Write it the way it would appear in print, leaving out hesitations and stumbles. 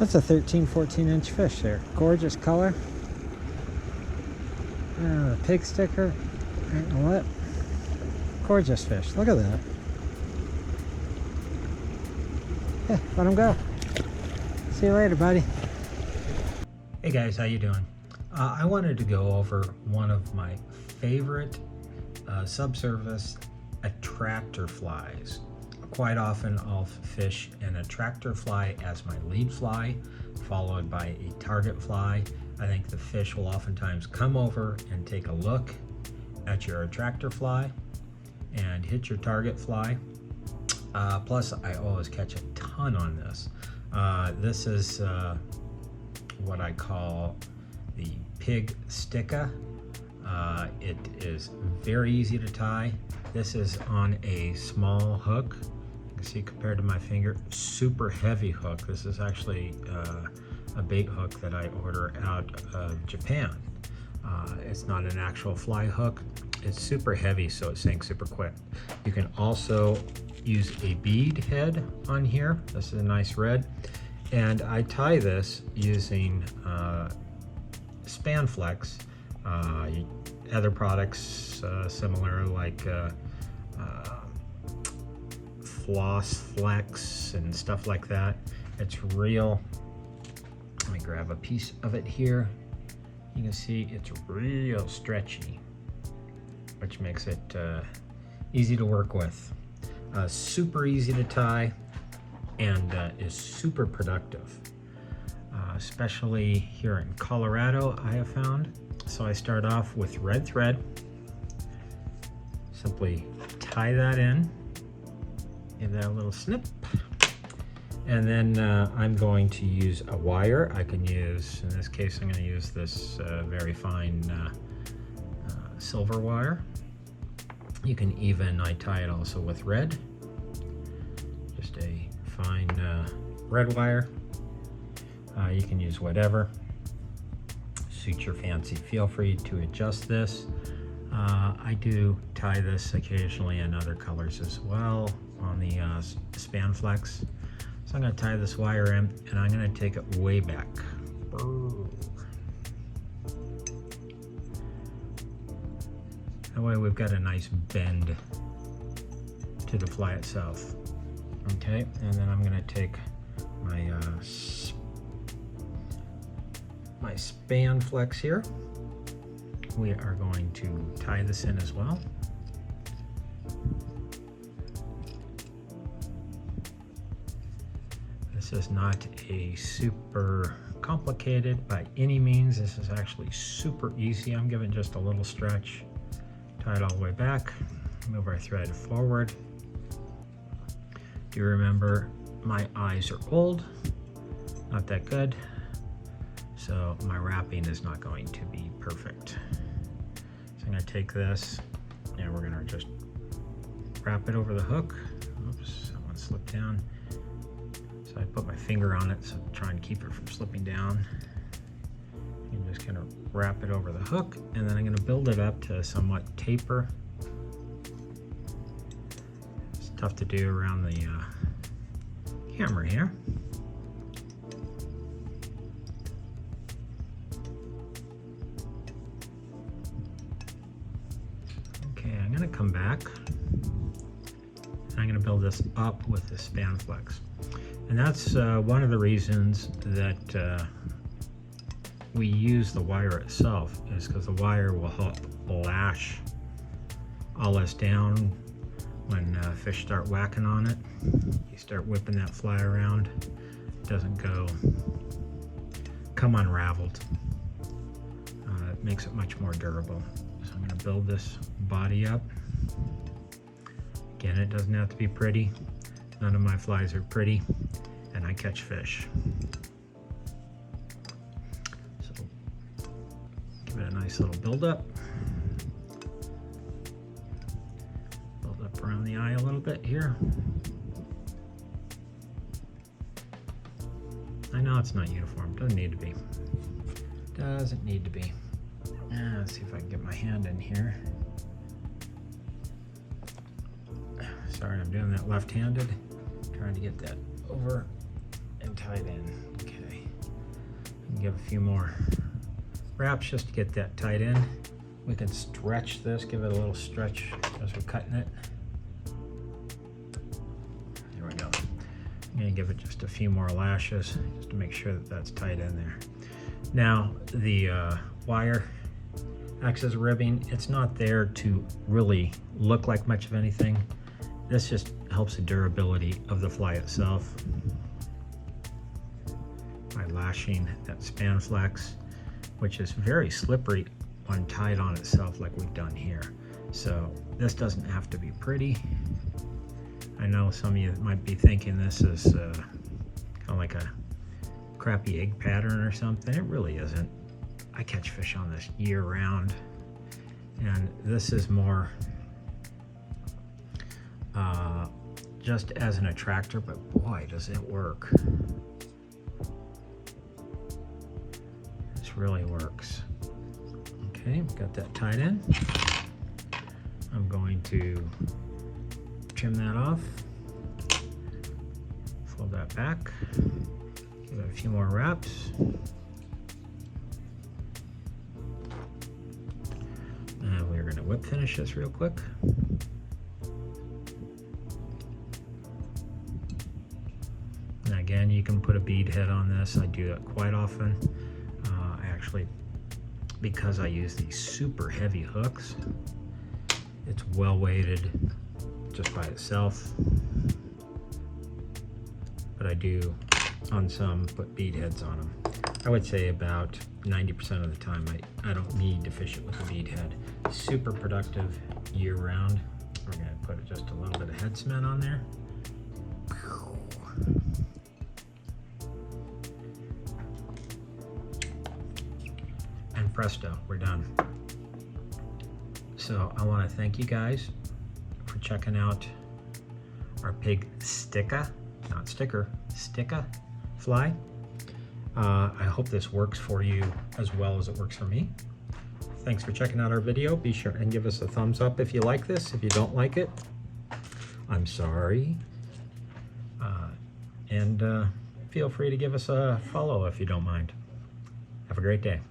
That's a 13, 14-inch fish there. Gorgeous color. The pig sticker. Ain't no lip. Gorgeous fish. Look at that. Yeah, let him go. See you later, buddy. Hey guys, how you doing? I wanted to go over one of my favorite subsurface attractor flies. Quite often I'll fish an attractor fly as my lead fly, followed by a target fly. I think the fish will oftentimes come over and take a look at your attractor fly and hit your target fly. Plus I always catch a ton on this. This is what I call the pig sticker. It is very easy to tie. This is on a small hook. You can see compared to my finger, super heavy hook. This is actually a bait hook that I order out of Japan. It's not an actual fly hook. It's super heavy, so it sinks super quick. You can also use a bead head on here. This is a nice red. And I tie this using Spanflex. Other products similar like Floss Flex and stuff like that. It's real. Let me grab a piece of it here. You can see it's real stretchy, which makes it easy to work with. Super easy to tie and is super productive, especially here in Colorado, I have found. So I start off with red thread, simply tie that in, give that a little snip, and then I'm going to use a wire. I can use, in this case, I'm going to use this very fine silver wire. You can even, I tie it also with red, just a fine red wire. You can use whatever suit your fancy. Feel free to adjust this. I do tie this occasionally in other colors as well on the Spanflex. So I'm going to tie this wire in and I'm going to take it way back. That way we've got a nice bend to the fly itself. Okay, and then I'm going to take my my Spanflex here. We are going to tie this in as well. This is not a super complicated by any means. This is actually super easy. I'm giving just a little stretch. Tie it all the way back. Move our thread forward. Do you remember my eyes are old? Not that good. So my wrapping is not going to be perfect. So I'm going to take this and we're going to just wrap it over the hook. Oops, that one slipped down. So I put my finger on it, so try and keep it from slipping down. And just kind of wrap it over the hook, and then I'm going to build it up to somewhat taper. It's tough to do around the camera here. Okay, I'm going to come back. And I'm going to build this up with the Spanflex. And that's one of the reasons that we use the wire itself, is because the wire will help lash all this down when fish start whacking on it. You start whipping that fly around, it doesn't come unraveled. It makes it much more durable. So I'm going to build this body up. Again, it doesn't have to be pretty. None of my flies are pretty, and I catch fish. So give it a nice little build up. Build up around the eye a little bit here. I know it's not uniform, doesn't need to be. Doesn't need to be. Let's see if I can get my hand in here. Sorry, I'm doing that left-handed. Trying to get that over and tied in. Okay. give a few more wraps just to get that tight in. We can stretch this, give it a little stretch as we're cutting it. There we go. I'm gonna give it just a few more lashes just to make sure that that's tight in there. Now the wire acts as ribbing. It's not there to really look like much of anything. This just helps the durability of the fly itself by lashing that span flex, which is very slippery when tied on itself like we've done here. So this doesn't have to be pretty. I know some of you might be thinking this is kind of like a crappy egg pattern or something. It really isn't. I catch fish on this year round, and this is more just as an attractor, but boy does it work. This really works. Okay, got that tied in. I'm going to trim that off, fold that back, give it a few more wraps. And we're going to whip finish this real quick. And again, you can put a bead head on this. I do that quite often. I actually, because I use these super heavy hooks, it's well weighted just by itself. But I do, on some, put bead heads on them. I would say about 90% of the time I don't need to fish it with a bead head. Super productive year round. We're gonna put just a little bit of head cement on there. And presto, we're done. So I want to thank you guys for checking out our pig Shticker, not sticker, Shticker Fly. I hope this works for you as well as it works for me. Thanks for checking out our video. Be sure and give us a thumbs up if you like this. If you don't like it, I'm sorry. And feel free to give us a follow if you don't mind. Have a great day.